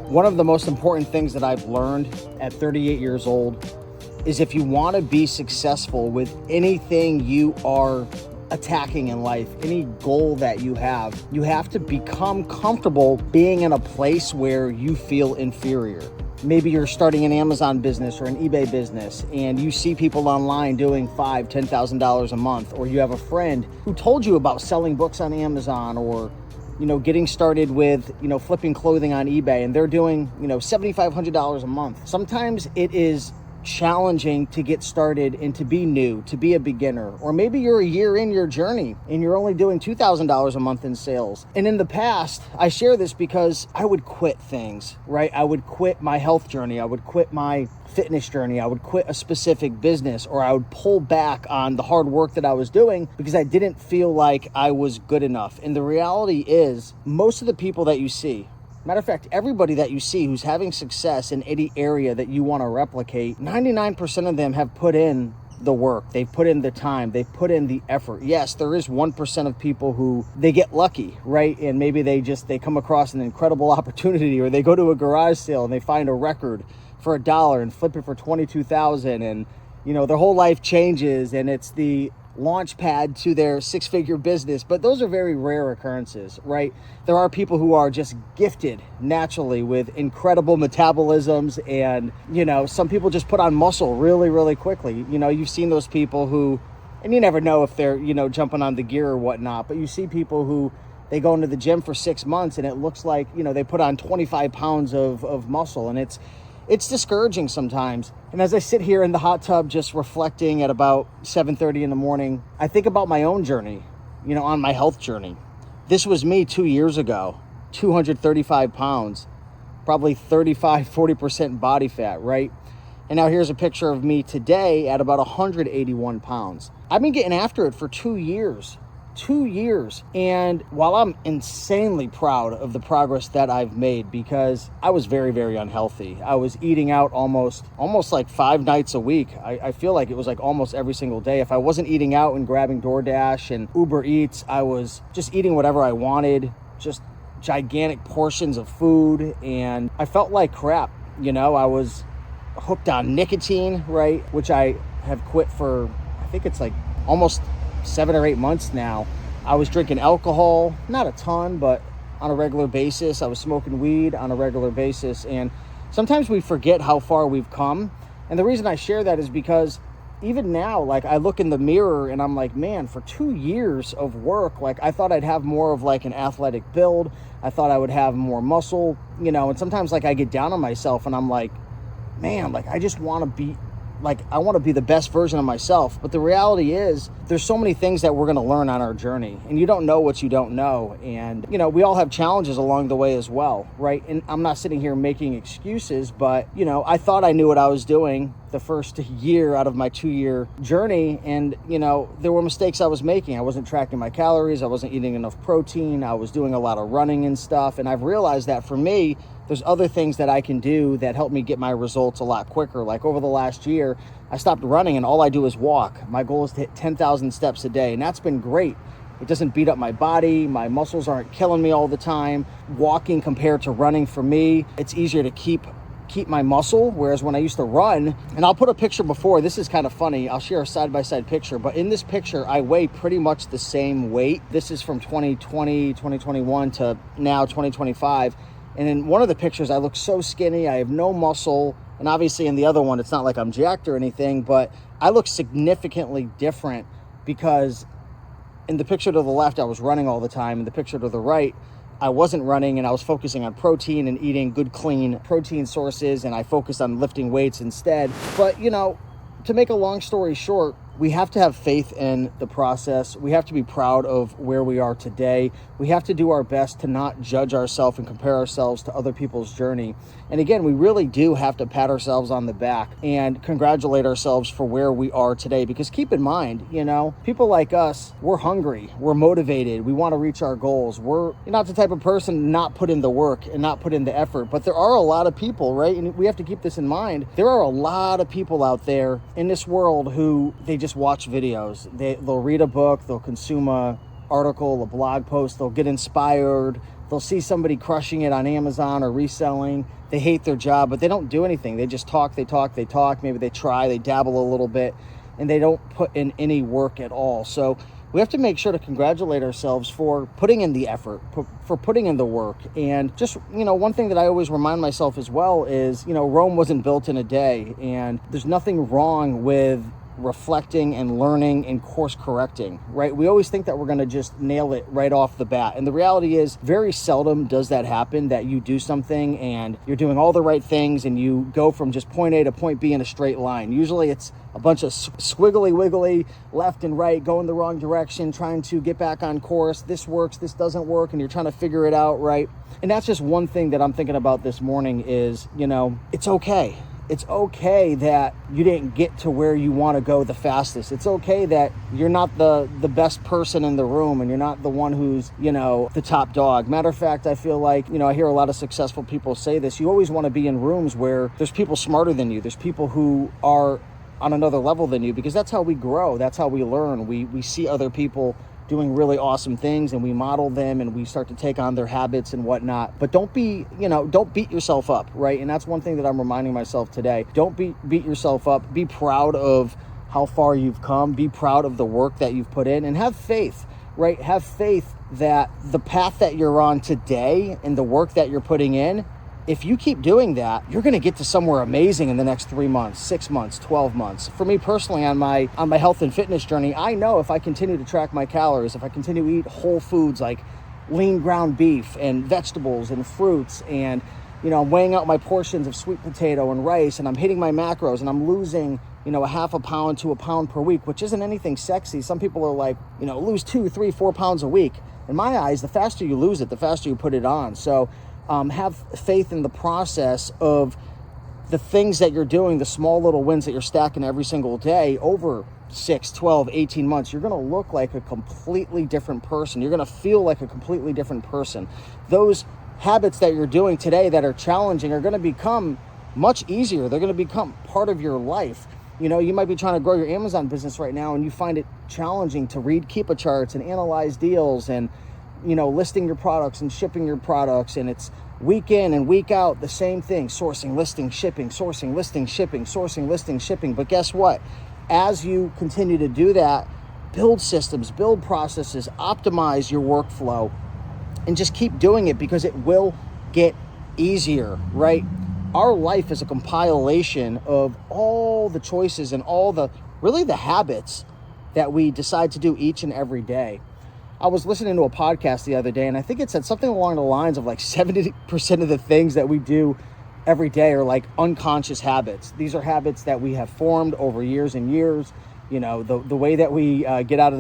One of the most important things that I've learned at 38 years old is if you want to be successful with anything you are attacking in life, any goal that you have to become comfortable being in a place where you feel inferior. Maybe you're starting an Amazon business or an eBay business and you see people online doing $5,000, $10,000 a month, or you have a friend who told you about selling books on Amazon, or getting started with, flipping clothing on eBay, and they're doing, $7,500 a month. Sometimes it is challenging to get started and to be new, to be a beginner. Or maybe you're a year in your journey and you're only doing $2,000 a month in sales. And in the past, I share this because I would quit things, right? I would quit my health journey. I would quit my fitness journey. I would quit a specific business, or I would pull back on the hard work that I was doing because I didn't feel like I was good enough. And the reality is, most of the people that you see, matter of fact, everybody that you see who's having success in any area that you want to replicate, 99% of them have put in the work. They've put in the time. They've put in the effort. Yes, there is 1% of people who they get lucky, right? And maybe they come across an incredible opportunity, or they go to a garage sale and they find a record for $1 and flip it for $22,000, and their whole life changes and it's the launch pad to their six-figure business. But those are very rare occurrences, right? There are people who are just gifted naturally with incredible metabolisms, and some people just put on muscle really, really quickly. You've seen those people who, and you never know if they're jumping on the gear or whatnot, but you see people who they go into the gym for 6 months and it looks like they put on 25 pounds of muscle, and it's discouraging sometimes. And as I sit here in the hot tub just reflecting at about 7:30 in the morning, I think about my own journey, on my health journey. This was me 2 years ago, 235 pounds, probably 40% body fat, right? And now here's a picture of me today at about 181 pounds. I've been getting after it for 2 years. 2 years. And while I'm insanely proud of the progress that I've made, because I was very, very unhealthy. I was eating out almost like 5 nights a week. I feel like it was like almost every single day. If I wasn't eating out and grabbing DoorDash and Uber Eats, I was just eating whatever I wanted, just gigantic portions of food. And I felt like crap. I was hooked on nicotine, right? Which I have quit for, I think it's like almost 7 or 8 months now. I was drinking alcohol, not a ton, but on a regular basis. I was smoking weed on a regular basis. And sometimes we forget how far we've come. And the reason I share that is because even now, like, I look in the mirror and I'm like, man, for 2 years of work, like, I thought I'd have more of like an athletic build. I thought I would have more muscle, and sometimes like I get down on myself and I'm like, man, like, I just want to be I want to be the best version of myself. But the reality is there's so many things that we're going to learn on our journey, and you don't know what you don't know. And, we all have challenges along the way as well, right? And I'm not sitting here making excuses, but, I thought I knew what I was doing the first year out of my 2-year journey. And, there were mistakes I was making. I wasn't tracking my calories. I wasn't eating enough protein. I was doing a lot of running and stuff. And I've realized that for me, there's other things that I can do that help me get my results a lot quicker. Like over the last year, I stopped running and all I do is walk. My goal is to hit 10,000 steps a day, and that's been great. It doesn't beat up my body. My muscles aren't killing me all the time. Walking compared to running, for me, it's easier to keep my muscle, whereas when I used to run, and I'll put a picture before, this is kind of funny, I'll share a side-by-side picture, but in this picture, I weigh pretty much the same weight. This is from 2020, 2021 to now 2025. And in one of the pictures, I look so skinny, I have no muscle. And obviously in the other one, it's not like I'm jacked or anything, but I look significantly different because in the picture to the left, I was running all the time. In the picture to the right, I wasn't running, and I was focusing on protein and eating good, clean protein sources, and I focused on lifting weights instead. But, to make a long story short, we have to have faith in the process. We have to be proud of where we are today. We have to do our best to not judge ourselves and compare ourselves to other people's journey. And again, we really do have to pat ourselves on the back and congratulate ourselves for where we are today. Because keep in mind, people like us, we're hungry, we're motivated, we want to reach our goals. We're not the type of person to not put in the work and not put in the effort. But there are a lot of people, right? And we have to keep this in mind. There are a lot of people out there in this world who they just watch videos. They'll read a book, they'll consume a article, a blog post, they'll get inspired, they'll see somebody crushing it on Amazon or reselling. They hate their job, but they don't do anything. They just talk, they talk, they talk. Maybe they try, they dabble a little bit, and they don't put in any work at all. So we have to make sure to congratulate ourselves for putting in the effort, for putting in the work. And just, one thing that I always remind myself as well is, Rome wasn't built in a day, and there's nothing wrong with reflecting and learning and course correcting, right? We always think that we're going to just nail it right off the bat. And the reality is very seldom does that happen, that you do something and you're doing all the right things and you go from just point A to point B in a straight line. Usually it's a bunch of squiggly wiggly left and right, going the wrong direction, trying to get back on course. This works, this doesn't work, and you're trying to figure it out, right? And that's just one thing that I'm thinking about this morning is, it's okay. It's okay that you didn't get to where you want to go the fastest. It's okay that you're not the best person in the room and you're not the one who's, the top dog. Matter of fact, I feel like, I hear a lot of successful people say this. You always want to be in rooms where there's people smarter than you. There's people who are on another level than you, because that's how we grow. That's how we learn. We see other people doing really awesome things and we model them and we start to take on their habits and whatnot. But don't beat yourself up, right? And that's one thing that I'm reminding myself today. Don't beat yourself up. Be proud of how far you've come. Be proud of the work that you've put in, and have faith, right? Have faith that the path that you're on today and the work that you're putting in, if you keep doing that, you're going to get to somewhere amazing in the next 3 months, 6 months, 12 months. For me personally, on my health and fitness journey, I know if I continue to track my calories, if I continue to eat whole foods like lean ground beef and vegetables and fruits, and I'm weighing out my portions of sweet potato and rice, and I'm hitting my macros, and I'm losing a half a pound to a pound per week, which isn't anything sexy. Some people are like, lose 2, 3, 4 pounds a week. In my eyes, the faster you lose it, the faster you put it on. So have faith in the process of the things that you're doing, the small little wins that you're stacking every single day over 6, 12, 18 months. You're going to look like a completely different person. You're going to feel like a completely different person. Those habits that you're doing today that are challenging are going to become much easier. They're going to become part of your life. You might be trying to grow your Amazon business right now and you find it challenging to read Keepa charts and analyze deals and listing your products and shipping your products, and it's week in and week out the same thing: sourcing, listing, shipping, sourcing, listing, shipping, sourcing, listing, shipping. But guess what? As you continue to do that, build systems, build processes, optimize your workflow, and just keep doing it, because it will get easier, right? Our life is a compilation of all the choices and all the habits that we decide to do each and every day. I was listening to a podcast the other day, and I think it said something along the lines of like 70% of the things that we do every day are like unconscious habits. These are habits that we have formed over years and years. The way that we get out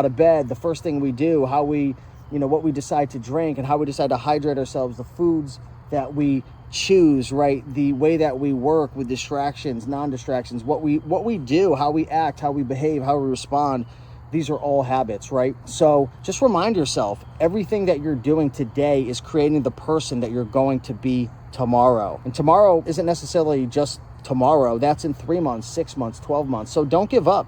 of bed, the first thing we do, how we, what we decide to drink and how we decide to hydrate ourselves, the foods that we choose, right? The way that we work with distractions, non-distractions, what we do, how we act, how we behave, how we respond. These are all habits, right? So just remind yourself, everything that you're doing today is creating the person that you're going to be tomorrow. And tomorrow isn't necessarily just tomorrow. That's in 3 months, 6 months, 12 months. So don't give up.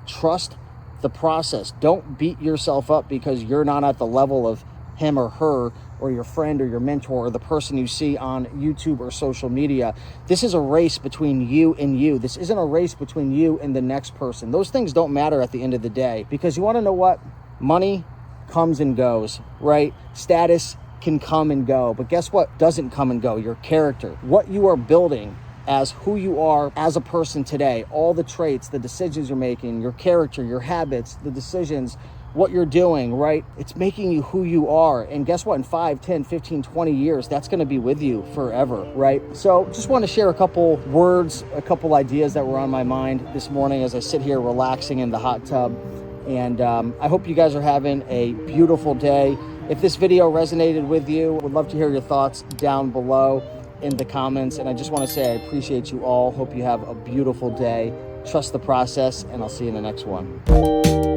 Trust the process. Don't beat yourself up because you're not at the level of him or her or your friend or your mentor or the person you see on YouTube or social media. This is a race between you and you. This isn't a race between you and the next person. Those things don't matter at the end of the day, because you want to know what? Money comes and goes, right? Status can come and go, but guess what doesn't come and go? Your character. What you are building as who you are as a person today, all the traits, the decisions you're making, your character, your habits, the decisions, what you're doing, right? It's making you who you are. And guess what? In 5, 10, 15, 20 years, that's going to be with you forever, right? So just want to share a couple words, a couple ideas that were on my mind this morning as I sit here relaxing in the hot tub. And I hope you guys are having a beautiful day. If this video resonated with you, would love to hear your thoughts down below in the comments. And I just want to say I appreciate you all. Hope you have a beautiful day. Trust the process, and I'll see you in the next one.